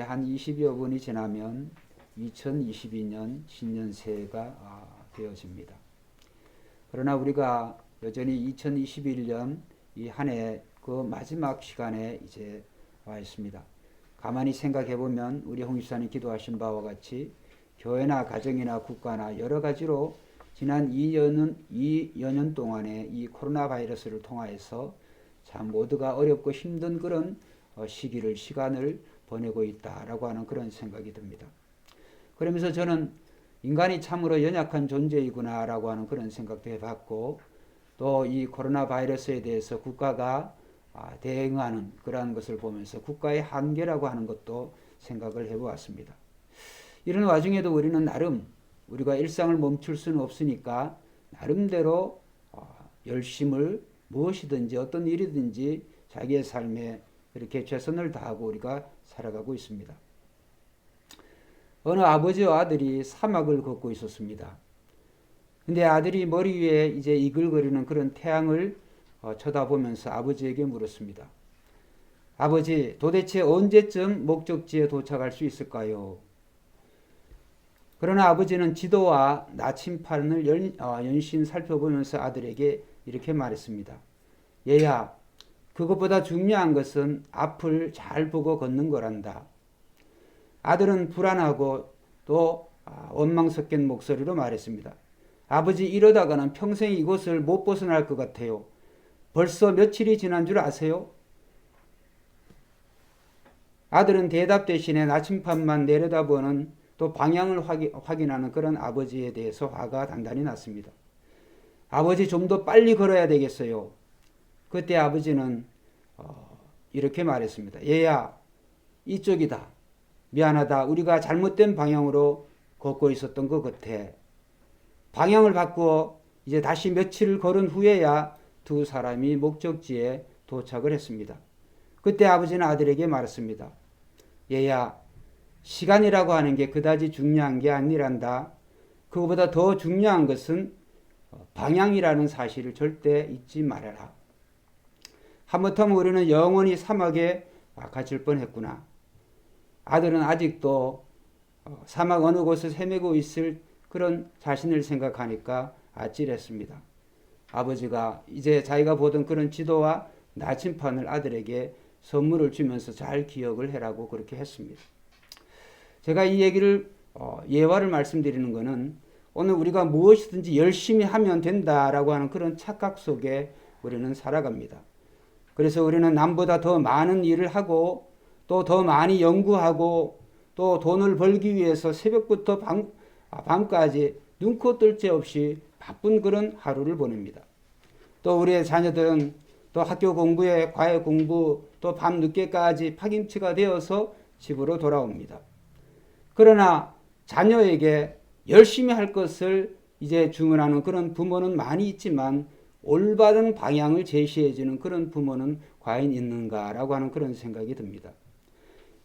한 20여 분이 지나면 2022년 신년 새해가 되어집니다. 그러나 우리가 여전히 2021년 이 한 해 그 마지막 시간에 이제 와 있습니다. 가만히 생각해 보면 우리 홍 집사님 기도하신 바와 같이 교회나 가정이나 국가나 여러 가지로 지난 2년 동안에 이 코로나 바이러스를 통하여서 참 모두가 어렵고 힘든 그런 시간을 보내고 있다라고 하는 그런 생각이 듭니다. 그러면서 저는 인간이 참으로 연약한 존재이구나라고 하는 그런 생각도 해봤고, 또 이 코로나 바이러스에 대해서 국가가 대응하는 그러한 것을 보면서 국가의 한계라고 하는 것도 생각을 해보았습니다. 이런 와중에도 우리는 나름 우리가 일상을 멈출 수는 없으니까 나름대로 열심을 무엇이든지 어떤 일이든지 자기의 삶에 이렇게 최선을 다하고 우리가 살아가고 있습니다. 어느 아버지와 아들이 사막을 걷고 있었습니다. 근데 아들이 머리 위에 이제 이글거리는 그런 태양을 쳐다보면서 아버지에게 물었습니다. 아버지, 도대체 언제쯤 목적지에 도착할 수 있을까요? 그러나 아버지는 지도와 나침판을 연신 살펴보면서 아들에게 이렇게 말했습니다. 얘야, 그것보다 중요한 것은 앞을 잘 보고 걷는 거란다. 아들은 불안하고 또 원망 섞인 목소리로 말했습니다. 아버지, 이러다가는 평생 이곳을 못 벗어날 것 같아요. 벌써 며칠이 지난 줄 아세요? 아들은 대답 대신에 나침판만 내려다보는 또 방향을 확인하는 그런 아버지에 대해서 화가 단단히 났습니다. 아버지, 좀 더 빨리 걸어야 되겠어요. 그때 아버지는 이렇게 말했습니다. 얘야, 이쪽이다. 미안하다. 우리가 잘못된 방향으로 걷고 있었던 것 같아. 방향을 바꾸어 이제 다시 며칠을 걸은 후에야 두 사람이 목적지에 도착을 했습니다. 그때 아버지는 아들에게 말했습니다. 얘야, 시간이라고 하는 게 그다지 중요한 게 아니란다. 그거보다 더 중요한 것은 방향이라는 사실을 절대 잊지 말아라. 하마터면 우리는 영원히 사막에 갇힐 뻔했구나. 아들은 아직도 사막 어느 곳을 헤매고 있을 그런 자신을 생각하니까 아찔했습니다. 아버지가 이제 자기가 보던 그런 지도와 나침판을 아들에게 선물을 주면서 잘 기억을 해라고 그렇게 했습니다. 제가 이 얘기를 예화를 말씀드리는 것은 오늘 우리가 무엇이든지 열심히 하면 된다라고 하는 그런 착각 속에 우리는 살아갑니다. 그래서 우리는 남보다 더 많은 일을 하고 또 더 많이 연구하고 또 돈을 벌기 위해서 새벽부터 밤까지 눈코 뜰 새 없이 바쁜 그런 하루를 보냅니다. 또 우리의 자녀들은 또 학교 공부에 과외 공부 또 밤 늦게까지 파김치가 되어서 집으로 돌아옵니다. 그러나 자녀에게 열심히 할 것을 이제 주문하는 그런 부모는 많이 있지만 올바른 방향을 제시해 주는 그런 부모는 과연 있는가라고 하는 그런 생각이 듭니다.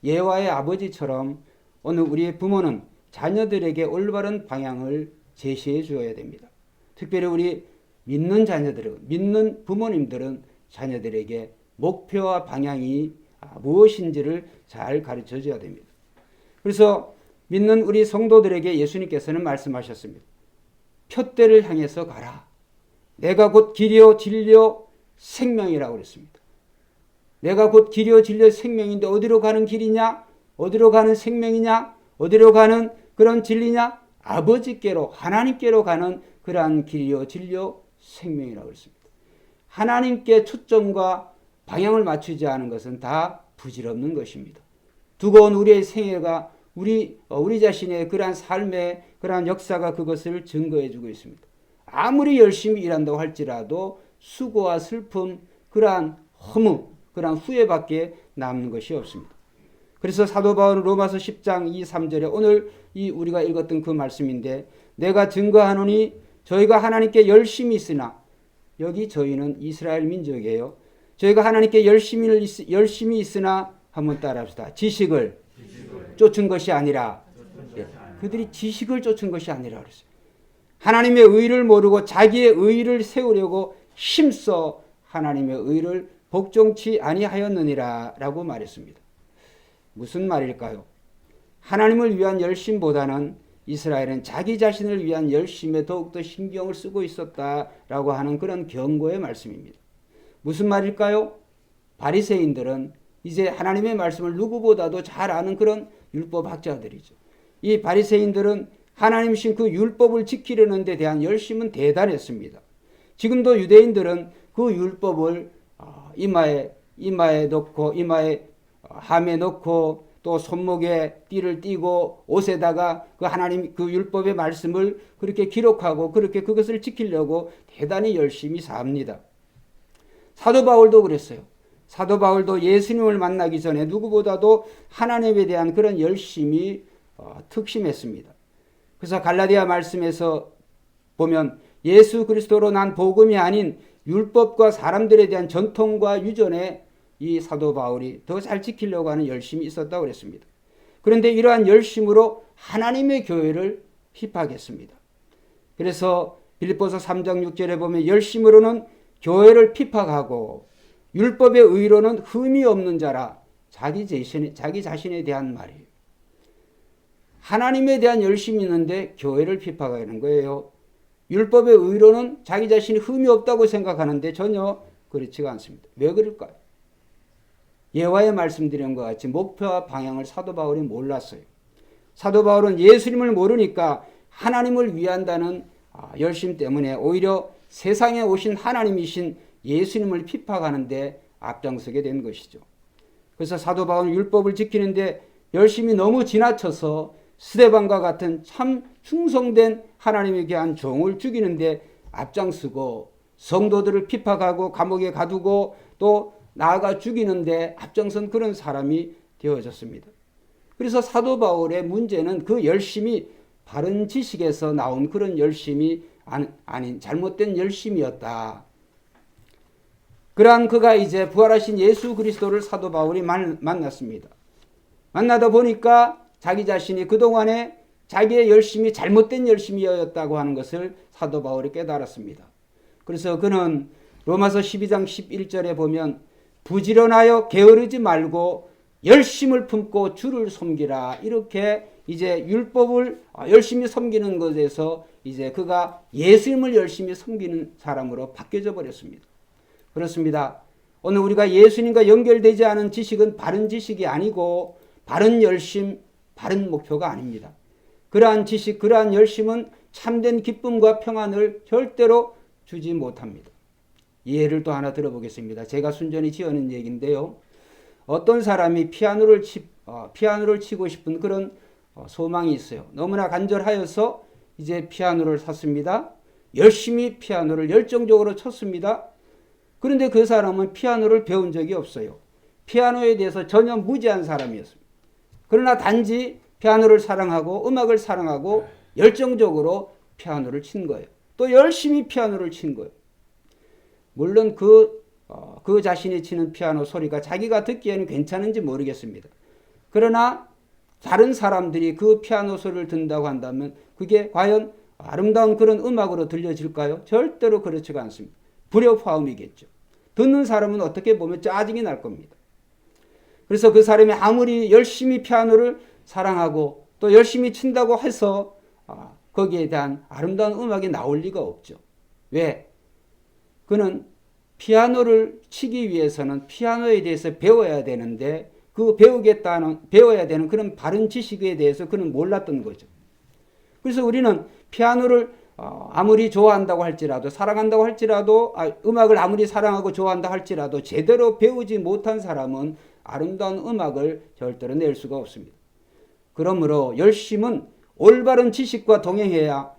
예화의 아버지처럼 오늘 우리의 부모는 자녀들에게 올바른 방향을 제시해 주어야 됩니다. 특별히 우리 믿는 자녀들은, 믿는 부모님들은 자녀들에게 목표와 방향이 무엇인지를 잘 가르쳐 줘야 됩니다. 그래서 믿는 우리 성도들에게 예수님께서는 말씀하셨습니다. 푯대를 향해서 가라. 내가 곧 길이요 진리요 생명이라고 그랬습니다. 내가 곧 길이요 진리요 생명인데 어디로 가는 길이냐? 어디로 가는 생명이냐? 어디로 가는 그런 진리냐? 아버지께로 하나님께로 가는 그러한 길이요 진리요 생명이라고 그랬습니다. 하나님께 초점과 방향을 맞추지 않은 것은 다 부질없는 것입니다. 두고 온 우리의 생애가 우리 자신의 그러한 삶의 그러한 역사가 그것을 증거해 주고 있습니다. 아무리 열심히 일한다고 할지라도 수고와 슬픔, 그러한 허무, 그러한 후회밖에 남는 것이 없습니다. 그래서 사도 바울은 로마서 10장 2, 3절에 오늘 우리가 읽었던 그 말씀인데, 내가 증거하노니 저희가 하나님께 열심히 있으나, 여기 저희는 이스라엘 민족이에요. 저희가 하나님께 열심히 있으나 한번 따라합시다. 지식을 쫓은 것이 아니라, 그들이 지식을 쫓은 것이 아니라 그랬어요. 하나님의 의를 모르고 자기의 의를 세우려고 힘써 하나님의 의를 복종치 아니하였느니라 라고 말했습니다. 무슨 말일까요? 하나님을 위한 열심보다는 이스라엘은 자기 자신을 위한 열심에 더욱더 신경을 쓰고 있었다라고 하는 그런 경고의 말씀입니다. 무슨 말일까요? 바리새인들은 이제 하나님의 말씀을 누구보다도 잘 아는 그런 율법학자들이죠. 이 바리새인들은 하나님신 그 율법을 지키려는 데 대한 열심은 대단했습니다. 지금도 유대인들은 그 율법을 이마에 넣고 이마에 함에 넣고 또 손목에 띠를 띠고 옷에다가 그 하나님 그 율법의 말씀을 그렇게 기록하고 그렇게 그것을 지키려고 대단히 열심히 삽니다. 사도 바울도 그랬어요. 사도 바울도 예수님을 만나기 전에 누구보다도 하나님에 대한 그런 열심이 특심했습니다. 그래서 갈라디아 말씀에서 보면 예수 그리스도로 난 복음이 아닌 율법과 사람들에 대한 전통과 유전에 이 사도 바울이 더 잘 지키려고 하는 열심이 있었다고 그랬습니다. 그런데 이러한 열심으로 하나님의 교회를 핍박했습니다. 그래서 빌립보서 3장 6절에 보면 열심으로는 교회를 핍박하고 율법의 의로는 흠이 없는 자라 자기 자신에 대한 말이에요. 하나님에 대한 열심이 있는데 교회를 핍박하는 거예요. 율법의 의로는 자기 자신이 흠이 없다고 생각하는데 전혀 그렇지가 않습니다. 왜 그럴까요? 예화에 말씀드린 것 같이 목표와 방향을 사도 바울이 몰랐어요. 사도 바울은 예수님을 모르니까 하나님을 위한다는 열심 때문에 오히려 세상에 오신 하나님이신 예수님을 핍박하는데 앞장서게 된 것이죠. 그래서 사도 바울은 율법을 지키는데 열심히 너무 지나쳐서 스데반과 같은 참 충성된 하나님에 대한 종을 죽이는데 앞장서고 성도들을 핍박하고 감옥에 가두고 또 나아가 죽이는데 앞장선 그런 사람이 되어졌습니다. 그래서 사도 바울의 문제는 그 열심이 바른 지식에서 나온 그런 열심이 아닌 잘못된 열심이었다. 그러한 그가 이제 부활하신 예수 그리스도를 사도 바울이 만났습니다. 만나다 보니까 자기 자신이 그동안에 자기의 열심이 잘못된 열심이었다고 하는 것을 사도 바울이 깨달았습니다. 그래서 그는 로마서 12장 11절에 보면 부지런하여 게으르지 말고 열심을 품고 주를 섬기라. 이렇게 이제 율법을 열심히 섬기는 것에서 이제 그가 예수님을 열심히 섬기는 사람으로 바뀌어져 버렸습니다. 그렇습니다. 오늘 우리가 예수님과 연결되지 않은 지식은 바른 지식이 아니고 바른 열심, 바른 목표가 아닙니다. 그러한 지식, 그러한 열심은 참된 기쁨과 평안을 절대로 주지 못합니다. 예를 또 하나 들어보겠습니다. 제가 순전히 지어낸 얘기인데요. 어떤 사람이 피아노를 치고 싶은 그런 소망이 있어요. 너무나 간절하여서 이제 피아노를 샀습니다. 열심히 피아노를 열정적으로 쳤습니다. 그런데 그 사람은 피아노를 배운 적이 없어요. 피아노에 대해서 전혀 무지한 사람이었습니다. 그러나 단지 피아노를 사랑하고 음악을 사랑하고 열정적으로 피아노를 친 거예요. 또 열심히 피아노를 친 거예요. 물론 그 자신이 치는 피아노 소리가 자기가 듣기에는 괜찮은지 모르겠습니다. 그러나 다른 사람들이 그 피아노 소리를 듣는다고 한다면 그게 과연 아름다운 그런 음악으로 들려질까요? 절대로 그렇지가 않습니다. 불협화음이겠죠. 듣는 사람은 어떻게 보면 짜증이 날 겁니다. 그래서 그 사람이 아무리 열심히 피아노를 사랑하고 또 열심히 친다고 해서 거기에 대한 아름다운 음악이 나올 리가 없죠. 왜? 그는 피아노를 치기 위해서는 피아노에 대해서 배워야 되는데 그 배워야 되는 그런 바른 지식에 대해서 그는 몰랐던 거죠. 그래서 우리는 피아노를 아무리 좋아한다고 할지라도 사랑한다고 할지라도 음악을 아무리 사랑하고 좋아한다 할지라도 제대로 배우지 못한 사람은 아름다운 음악을 절대로 낼 수가 없습니다. 그러므로 열심은 올바른 지식과 동행해야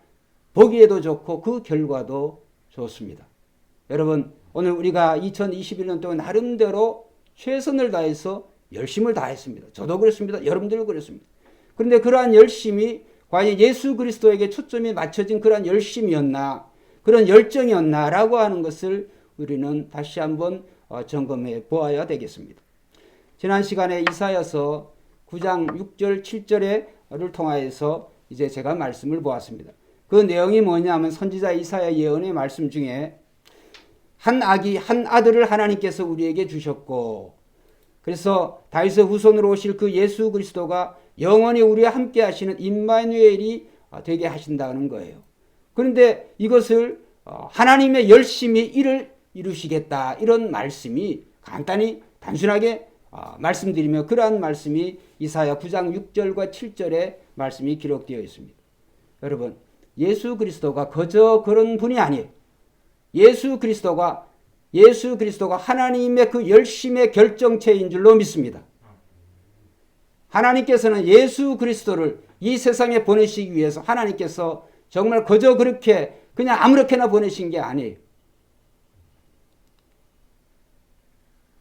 보기에도 좋고 그 결과도 좋습니다. 여러분, 오늘 우리가 2021년 동안 나름대로 최선을 다해서 열심을 다했습니다. 저도 그랬습니다. 여러분들도 그랬습니다. 그런데 그러한 열심이 과연 예수 그리스도에게 초점이 맞춰진 그러한 열심이었나, 그런 열정이었나 라고 하는 것을 우리는 다시 한번 점검해 보아야 되겠습니다. 지난 시간에 이사야서 9장 6절 7절을 통하여서 이제 제가 말씀을 보았습니다. 그 내용이 뭐냐면 선지자 이사야 예언의 말씀 중에 한 아들을 하나님께서 우리에게 주셨고 그래서 다윗의 후손으로 오실 그 예수 그리스도가 영원히 우리와 함께 하시는 임마누엘이 되게 하신다는 거예요. 그런데 이것을 하나님의 열심히 일을 이루시겠다, 이런 말씀이 간단히 단순하게 말씀드리며, 그러한 말씀이 이사야 9장 6절과 7절에 말씀이 기록되어 있습니다. 여러분, 예수 그리스도가 그저 그런 분이 아니에요. 예수 그리스도가 하나님의 그 열심의 결정체인 줄로 믿습니다. 하나님께서는 예수 그리스도를 이 세상에 보내시기 위해서 하나님께서 정말 그저 그렇게 그냥 아무렇게나 보내신 게 아니에요.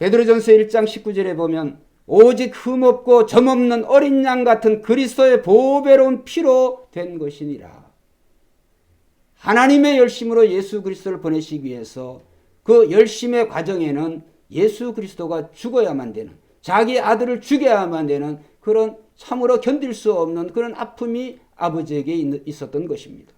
베드로전서 1장 19절에 보면 오직 흠없고 점없는 어린 양 같은 그리스도의 보배로운 피로 된 것이니라. 하나님의 열심으로 예수 그리스도를 보내시기 위해서 그 열심의 과정에는 예수 그리스도가 죽어야만 되는, 자기 아들을 죽여야만 되는 그런 참으로 견딜 수 없는 그런 아픔이 아버지에게 있었던 것입니다.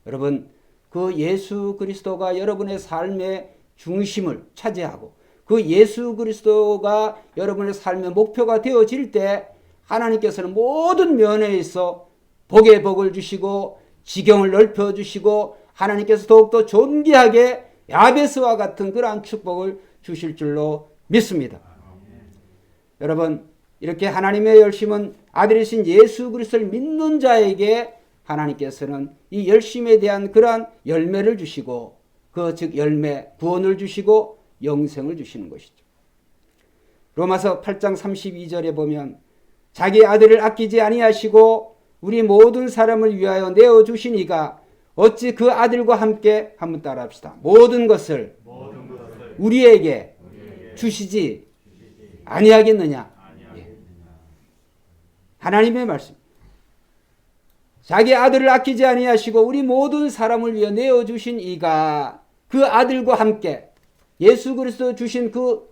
여러분, 그 예수 그리스도가 여러분의 삶의 중심을 차지하고 그 예수 그리스도가 여러분의 삶의 목표가 되어질 때 하나님께서는 모든 면에 있어 복의 복을 주시고 지경을 넓혀주시고 하나님께서 더욱더 존귀하게 야베스와 같은 그러한 축복을 주실 줄로 믿습니다. 여러분, 이렇게 하나님의 열심은 아들이신 예수 그리스도를 믿는 자에게 하나님께서는 이 열심에 대한 그러한 열매를 주시고, 그 즉 열매, 구원을 주시고 영생을 주시는 것이죠. 로마서 8장 32절에 보면 자기 아들을 아끼지 아니하시고 우리 모든 사람을 위하여 내어주시니가 어찌 그 아들과 함께 한번 따라합시다. 모든 것을 우리에게 주시지 아니하겠느냐. 하나님의 말씀. 자기 아들을 아끼지 아니하시고 우리 모든 사람을 위해 내어주신 이가 그 아들과 함께 예수 그리스도 주신 그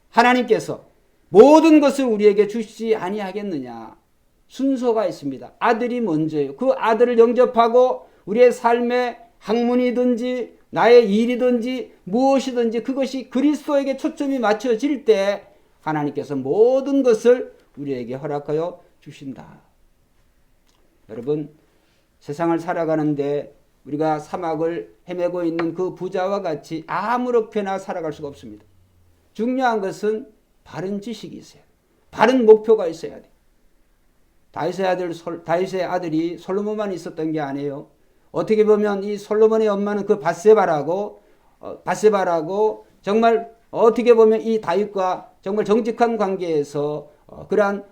하나님께서 모든 것을 우리에게 주시지 아니하겠느냐. 순서가 있습니다. 아들이 먼저예요. 그 아들을 영접하고 우리의 삶의 학문이든지 나의 일이든지 무엇이든지 그것이 그리스도에게 초점이 맞춰질 때 하나님께서 모든 것을 우리에게 허락하여 주신다. 여러분, 세상을 살아가는데 우리가 사막을 헤매고 있는 그 부자와 같이 아무렇게나 살아갈 수가 없습니다. 중요한 것은 바른 지식이 있어야 돼. 바른 목표가 있어야 돼. 다윗의 아들이 솔로몬만 있었던 게 아니에요. 어떻게 보면 이 솔로몬의 엄마는 그 바세바라고 정말 어떻게 보면 이 다윗과 정말 정직한 관계에서 그러한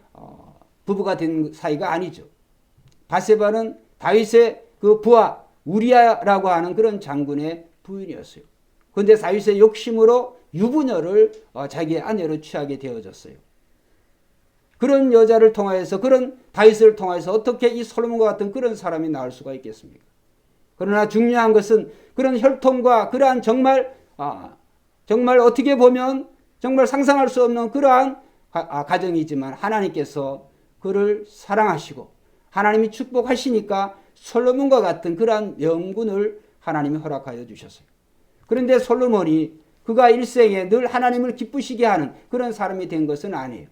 부부가 된 사이가 아니죠. 바세바는 다윗의 그 부하 우리아라고 하는 그런 장군의 부인이었어요. 그런데 다윗의 욕심으로 유부녀를 자기의 아내로 취하게 되어졌어요. 그런 여자를 통하여서, 그런 다윗을 통하여서 어떻게 이 솔로몬과 같은 그런 사람이 나올 수가 있겠습니까? 그러나 중요한 것은 그런 혈통과 그러한 정말 어떻게 보면 정말 상상할 수 없는 그러한 가정이지만 하나님께서 그를 사랑하시고 하나님이 축복하시니까 솔로몬과 같은 그러한 명분을 하나님이 허락하여 주셨어요. 그런데 솔로몬이 그가 일생에 늘 하나님을 기쁘시게 하는 그런 사람이 된 것은 아니에요.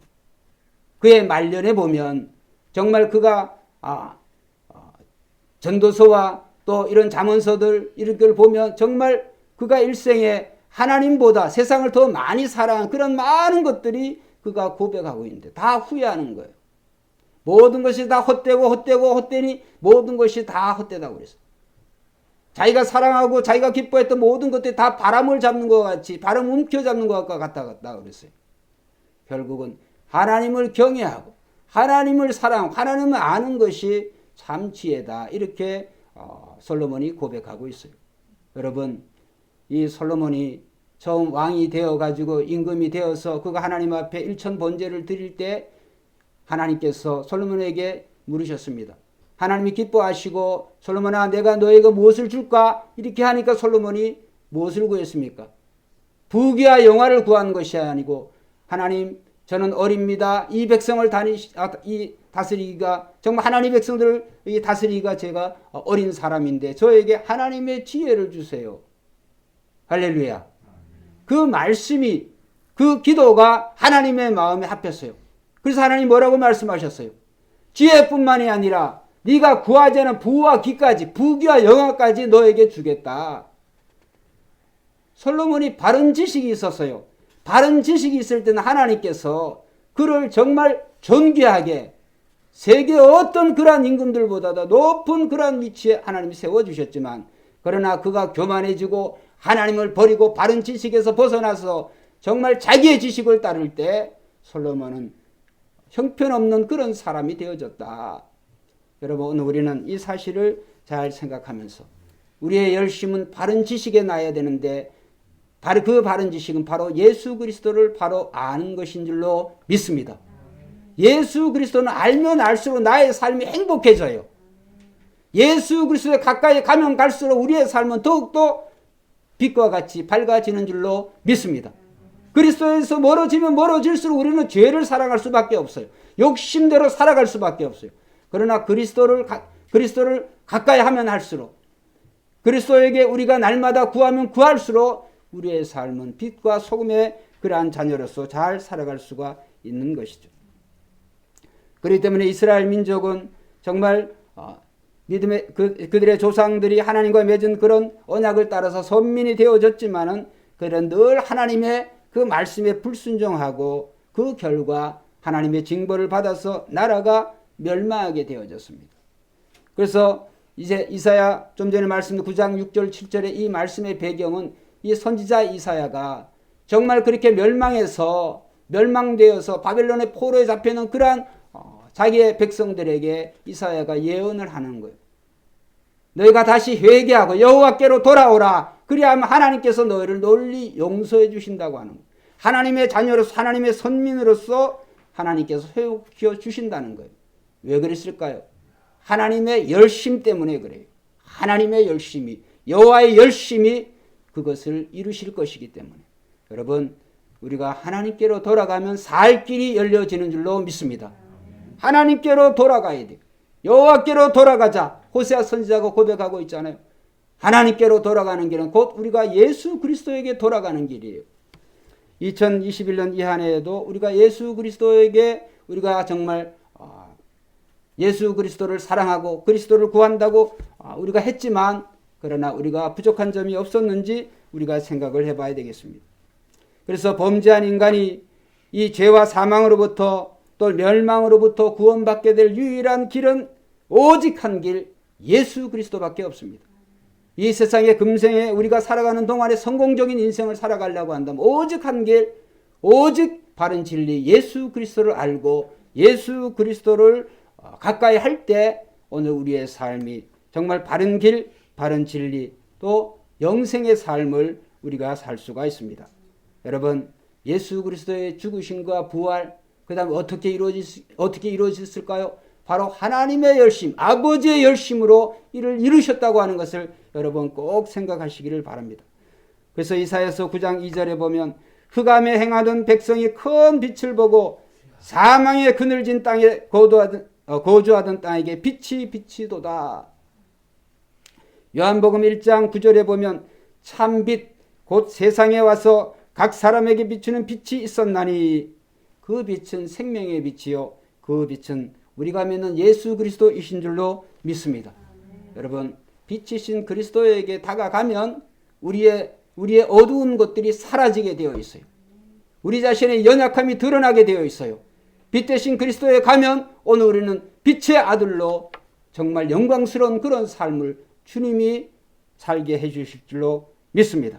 그의 말년에 보면 정말 그가 전도서와 또 이런 잠언서들 이런 걸 보면 정말 그가 일생에 하나님보다 세상을 더 많이 사랑한 그런 많은 것들이 그가 고백하고 있는데 다 후회하는 거예요. 모든 것이 다 헛되니 모든 것이 다 헛되다고 그랬어요. 자기가 사랑하고 자기가 기뻐했던 모든 것들이 다 바람을 잡는 것 같이, 바람 움켜잡는 것 같다 그랬어요. 결국은 하나님을 경외하고 하나님을 사랑하고 하나님을 아는 것이 참 지혜다. 이렇게 솔로몬이 고백하고 있어요. 여러분, 이 솔로몬이 처음 왕이 되어가지고 임금이 되어서 그가 하나님 앞에 일천 번제를 드릴 때 하나님께서 솔로몬에게 물으셨습니다. 하나님이 기뻐하시고 솔로몬아 내가 너에게 무엇을 줄까? 이렇게 하니까 솔로몬이 무엇을 구했습니까? 부귀와 영화를 구한 것이 아니고 하나님 저는 어립니다. 이 백성을 다스리기가 정말 하나님 백성들을 다스리기가 제가 어린 사람인데 저에게 하나님의 지혜를 주세요. 할렐루야. 그 말씀이 그 기도가 하나님의 마음에 합했어요. 그래서 하나님 뭐라고 말씀하셨어요? 지혜뿐만이 아니라 네가 구하지 않은 부와 기까지, 부귀와 영화까지 너에게 주겠다. 솔로몬이 바른 지식이 있었어요. 바른 지식이 있을 때는 하나님께서 그를 정말 존귀하게 세계 어떤 그러한 임금들보다도 높은 그러한 위치에 하나님이 세워주셨지만, 그러나 그가 교만해지고 하나님을 버리고 바른 지식에서 벗어나서 정말 자기의 지식을 따를 때 솔로몬은 형편없는 그런 사람이 되어졌다. 여러분, 우리는 이 사실을 잘 생각하면서 우리의 열심은 바른 지식에 나야 되는데, 그 바른 지식은 바로 예수 그리스도를 바로 아는 것인 줄로 믿습니다. 예수 그리스도는 알면 알수록 나의 삶이 행복해져요. 예수 그리스도에 가까이 가면 갈수록 우리의 삶은 더욱더 빛과 같이 밝아지는 줄로 믿습니다. 그리스도에서 멀어지면 멀어질수록 우리는 죄를 사랑할 수밖에 없어요. 욕심대로 살아갈 수밖에 없어요. 그러나 그리스도를 가까이 하면 할수록, 그리스도에게 우리가 날마다 구하면 구할수록 우리의 삶은 빛과 소금의 그러한 자녀로서 잘 살아갈 수가 있는 것이죠. 그렇기 때문에 이스라엘 민족은 정말 믿음의 그들의 조상들이 하나님과 맺은 그런 언약을 따라서 선민이 되어졌지만은, 그들은 늘 하나님의 그 말씀에 불순종하고 그 결과 하나님의 징벌을 받아서 나라가 멸망하게 되어졌습니다. 그래서 이제 이사야 좀 전에 말씀 9장 6절 7절의 이 말씀의 배경은 이 선지자 이사야가 정말 그렇게 멸망되어서 바벨론의 포로에 잡혀있는 그러한 자기의 백성들에게 이사야가 예언을 하는 거예요. 너희가 다시 회개하고 여호와께로 돌아오라. 그리하면 하나님께서 너희를 널리 용서해 주신다고 하는 거예요. 하나님의 자녀로서, 하나님의 선민으로서 하나님께서 회복시켜 주신다는 거예요. 왜 그랬을까요? 하나님의 열심 때문에 그래요. 하나님의 열심이, 여호와의 열심이 그것을 이루실 것이기 때문에. 여러분, 우리가 하나님께로 돌아가면 살 길이 열려지는 줄로 믿습니다. 하나님께로 돌아가야 돼요. 여호와께로 돌아가자. 호세아 선지자가 고백하고 있잖아요. 하나님께로 돌아가는 길은 곧 우리가 예수 그리스도에게 돌아가는 길이에요. 2021년 이 한 해에도 우리가 예수 그리스도에게 우리가 정말 예수 그리스도를 사랑하고 그리스도를 구한다고 우리가 했지만, 그러나 우리가 부족한 점이 없었는지 우리가 생각을 해봐야 되겠습니다. 그래서 범죄한 인간이 이 죄와 사망으로부터 또 멸망으로부터 구원받게 될 유일한 길은 오직 한 길, 예수 그리스도밖에 없습니다. 이 세상의 금생에 우리가 살아가는 동안에 성공적인 인생을 살아가려고 한다면 오직 한 길, 오직 바른 진리, 예수 그리스도를 알고 예수 그리스도를 가까이 할 때 오늘 우리의 삶이 정말 바른 길, 바른 진리, 또 영생의 삶을 우리가 살 수가 있습니다. 여러분, 예수 그리스도의 죽으심과 부활, 그 다음에 어떻게 이루어졌을까요? 바로 하나님의 열심, 아버지의 열심으로 이를 이루셨다고 하는 것을 여러분 꼭 생각하시기를 바랍니다. 그래서 이사야서 9장 2절에 보면 흑암에 행하던 백성이 큰 빛을 보고 사망의 그늘진 땅에 거주하던 땅에게 빛이 비치도다. 요한복음 1장 9절에 보면 참빛 곧 세상에 와서 각 사람에게 비추는 빛이 있었나니 그 빛은 생명의 빛이요 그 빛은 우리가 믿는 예수 그리스도이신 줄로 믿습니다. 여러분, 빛이신 그리스도에게 다가가면 우리의 어두운 것들이 사라지게 되어 있어요. 우리 자신의 연약함이 드러나게 되어 있어요. 빛 대신 그리스도에 가면 오늘 우리는 빛의 아들로 정말 영광스러운 그런 삶을 주님이 살게 해주실 줄로 믿습니다.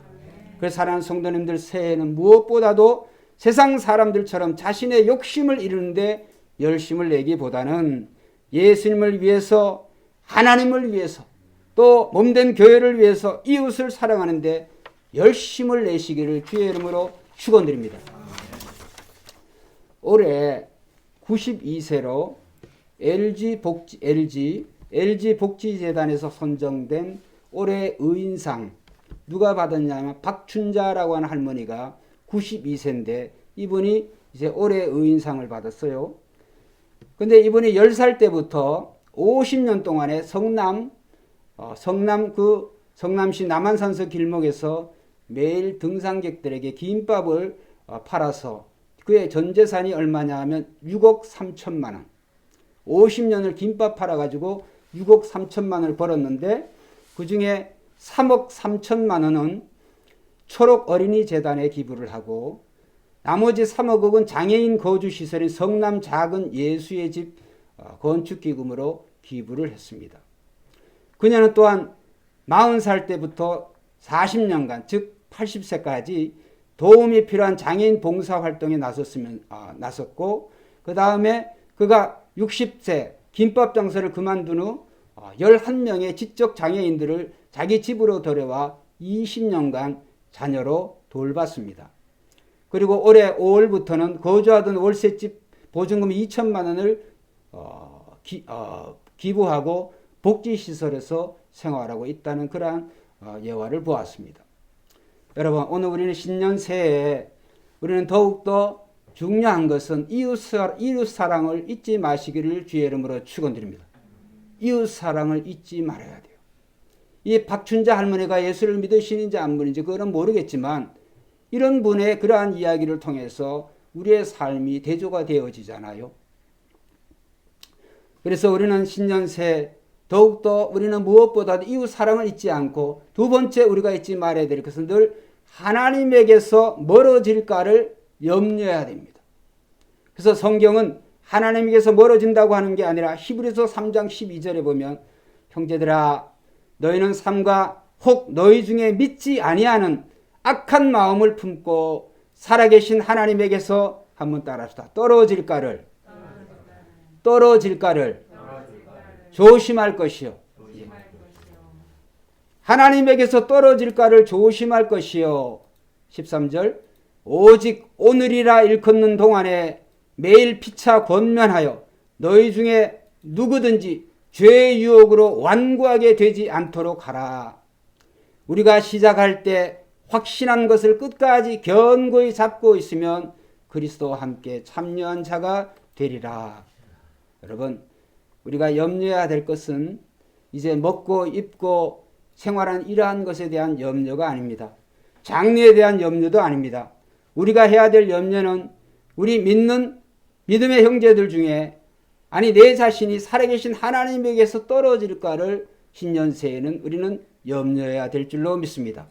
그래서 사랑하는 성도님들, 새해에는 무엇보다도 세상 사람들처럼 자신의 욕심을 이루는데 열심을 내기보다는 예수님을 위해서, 하나님을 위해서, 또 몸된 교회를 위해서 이웃을 사랑하는데 열심을 내시기를 주의 이름으로 축원드립니다. 올해 92세로 LG 복지재단에서 선정된 올해 의인상 누가 받았냐면 박춘자라고 하는 할머니가 92세인데 이분이 이제 올해 의인상을 받았어요. 근데 이분이 10살 때부터 50년 동안에 성남시 남한산서 길목에서 매일 등산객들에게 김밥을 팔아서 그의 전 재산이 얼마냐 하면 6억 3천만 원. 50년을 김밥 팔아가지고 6억 3천만 원을 벌었는데 그 중에 3억 3천만 원은 초록 어린이 재단에 기부를 하고 나머지 3억은 장애인 거주시설인 성남 작은 예수의 집 건축 기금으로 기부를 했습니다. 그녀는 또한 40살 때부터 40년간 즉 80세까지 도움이 필요한 장애인 봉사활동에 나섰고 그 다음에 그가 60세 김밥 장사를 그만둔 후 11명의 지적 장애인들을 자기 집으로 데려와 20년간 자녀로 돌봤습니다. 그리고 올해 5월부터는 거주하던 월세집 보증금 2천만 원을 기부하고 복지시설에서 생활하고 있다는 그러한 예화를 보았습니다. 여러분, 오늘 우리는 신년 새해에 우리는 더욱더 중요한 것은 이웃사랑을 잊지 마시기를 주의 이름으로 축원드립니다. 이웃사랑을 잊지 말아야 돼요. 이 박춘자 할머니가 예수를 믿으시는지 안 믿는지 그거는 모르겠지만 이런 분의 그러한 이야기를 통해서 우리의 삶이 대조가 되어지잖아요. 그래서 우리는 신년새 더욱더 우리는 무엇보다도 이웃 사랑을 잊지 않고 두 번째 우리가 잊지 말아야 될 것은 늘 하나님에게서 멀어질까를 염려해야 됩니다. 그래서 성경은 하나님에게서 멀어진다고 하는 게 아니라 히브리서 3장 12절에 보면 형제들아 너희는 삼가 혹 너희 중에 믿지 아니하는 악한 마음을 품고 살아계신 하나님에게서 한번 따라합시다. 떨어질까를 조심할 것이요. 하나님에게서 떨어질까를 조심할 것이요. 13절 오직 오늘이라 일컫는 동안에 매일 피차 권면하여 너희 중에 누구든지 죄의 유혹으로 완고하게 되지 않도록 하라. 우리가 시작할 때 확신한 것을 끝까지 견고히 잡고 있으면 그리스도와 함께 참여한 자가 되리라. 여러분, 우리가 염려해야 될 것은 이제 먹고 입고 생활한 이러한 것에 대한 염려가 아닙니다. 장래에 대한 염려도 아닙니다. 우리가 해야 될 염려는 우리 믿는 믿음의 형제들 중에 아니 내 자신이 살아계신 하나님에게서 떨어질까를 신년새에는 우리는 염려해야 될 줄로 믿습니다.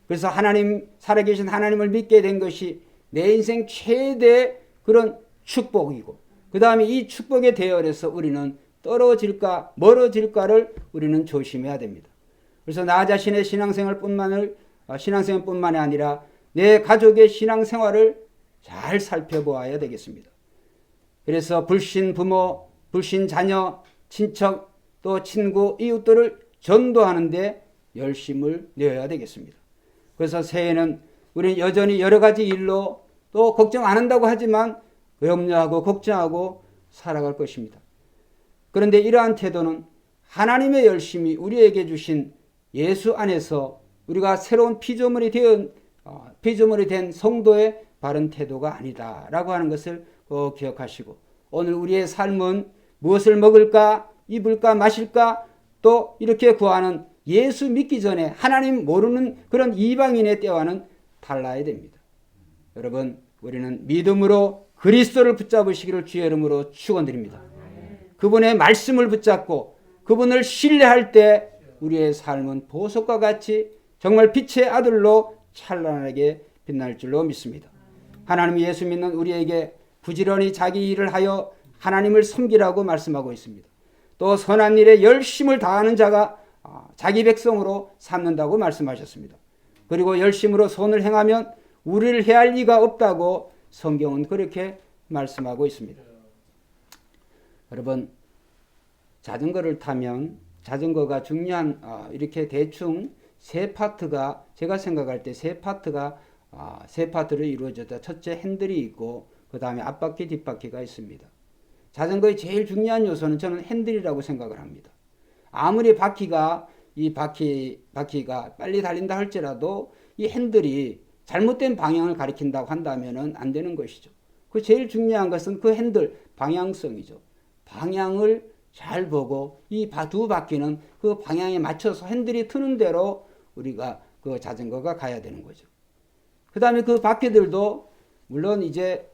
그래서 하나님 살아계신 하나님을 믿게 된 것이 내 인생 최대 그런 축복이고 그 다음에 이 축복의 대열에서 우리는 떨어질까 멀어질까를 우리는 조심해야 됩니다. 그래서 나 자신의 신앙생활뿐만이 아니라 내 가족의 신앙생활을 잘 살펴보아야 되겠습니다. 그래서 불신 부모, 불신 자녀, 친척, 또 친구, 이웃들을 전도하는데 열심을 내어야 되겠습니다. 그래서 새해에는 우리는 여전히 여러 가지 일로 또 걱정 안 한다고 하지만 염려하고 걱정하고 살아갈 것입니다. 그런데 이러한 태도는 하나님의 열심이 우리에게 주신 예수 안에서 우리가 새로운 피조물이 된 성도의 바른 태도가 아니다라고 하는 것을 꼭 기억하시고 오늘 우리의 삶은 무엇을 먹을까, 입을까, 마실까 또 이렇게 구하는 예수 믿기 전에 하나님 모르는 그런 이방인의 때와는 달라야 됩니다. 여러분, 우리는 믿음으로 그리스도를 붙잡으시기를 주의 이름으로 축원드립니다. 그분의 말씀을 붙잡고 그분을 신뢰할 때 우리의 삶은 보석과 같이 정말 빛의 아들로 찬란하게 빛날 줄로 믿습니다. 하나님 예수 믿는 우리에게 부지런히 자기 일을 하여 하나님을 섬기라고 말씀하고 있습니다. 또 선한 일에 열심을 다하는 자가 자기 백성으로 삼는다고 말씀하셨습니다. 그리고 열심으로 선을 행하면 우리를 해할 리가 없다고 성경은 그렇게 말씀하고 있습니다. 여러분, 자전거를 타면 자전거가 중요한 이렇게 대충 세 파트가 제가 생각할 때 세 파트로 이루어졌다. 첫째 핸들이 있고 그 다음에 앞바퀴 뒷바퀴가 있습니다. 자전거의 제일 중요한 요소는 저는 핸들이라고 생각을 합니다. 아무리 이 바퀴가 빨리 달린다 할지라도 이 핸들이 잘못된 방향을 가리킨다고 한다면 안 되는 것이죠. 그 제일 중요한 것은 그 핸들 방향성이죠. 방향을 잘 보고 이 두 바퀴는 그 방향에 맞춰서 핸들이 트는 대로 우리가 그 자전거가 가야 되는 거죠. 그 다음에 그 바퀴들도 물론 이제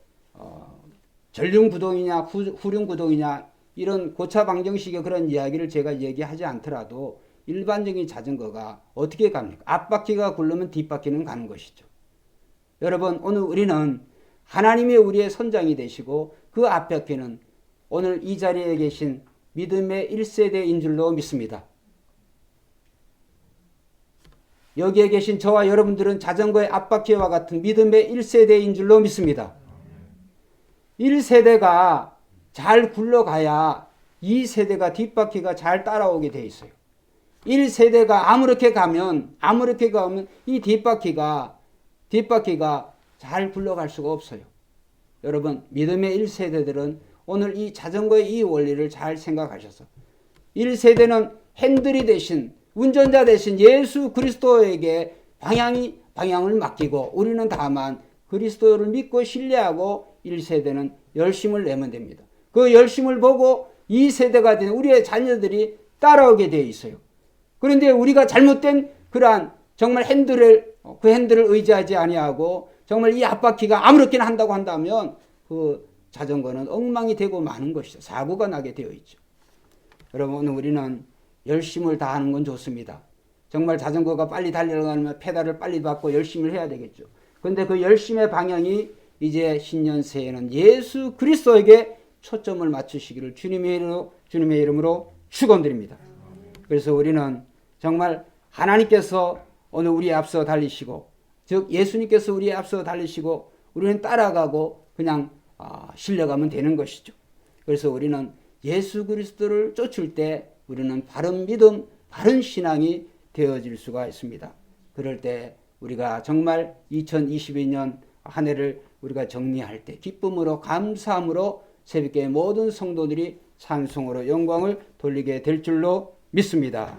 전륜구동이냐 후륜구동이냐 이런 고차 방정식의 그런 이야기를 제가 얘기하지 않더라도 일반적인 자전거가 어떻게 갑니까? 앞바퀴가 굴르면 뒷바퀴는 가는 것이죠. 여러분, 오늘 우리는 하나님이 우리의 선장이 되시고 그 앞바퀴는 오늘 이 자리에 계신 믿음의 1세대인 줄로 믿습니다. 여기에 계신 저와 여러분들은 자전거의 앞바퀴와 같은 믿음의 1세대인 줄로 믿습니다. 1세대가 잘 굴러가야 2세대가 뒷바퀴가 잘 따라오게 돼 있어요. 1세대가 아무렇게 가면 이 뒷바퀴가 잘 굴러갈 수가 없어요. 여러분, 믿음의 1세대들은 오늘 이 자전거의 이 원리를 잘 생각하셔서 1세대는 핸들이 대신 운전자 대신 예수 그리스도에게 방향을 맡기고 우리는 다만 그리스도를 믿고 신뢰하고 1세대는 열심을 내면 됩니다. 그 열심을 보고 2세대가 된 우리의 자녀들이 따라오게 되어 있어요. 그런데 우리가 잘못된 그러한 정말 핸들을 의지하지 아니하고 정말 이 앞바퀴가 아무렇게나 한다고 한다면 그 자전거는 엉망이 되고 마는 것이죠. 사고가 나게 되어 있죠. 여러분, 우리는 열심을 다하는 건 좋습니다. 정말 자전거가 빨리 달려가려면 페달을 빨리 받고 열심을 해야 되겠죠. 그런데 그 열심의 방향이 이제 신년 새해는 예수 그리스도에게 초점을 맞추시기를 주님의 이름으로 축원드립니다. 그래서 우리는 정말 하나님께서 오늘 우리에 앞서 달리시고, 즉 예수님께서 우리에 앞서 달리시고 우리는 따라가고 그냥 실려가면 되는 것이죠. 그래서 우리는 예수 그리스도를 쫓을 때 우리는 바른 믿음, 바른 신앙이 되어질 수가 있습니다. 그럴 때 우리가 정말 2022년 한 해를 우리가 정리할 때 기쁨으로 감사함으로 새벽에 모든 성도들이 찬송으로 영광을 돌리게 될 줄로 믿습니다.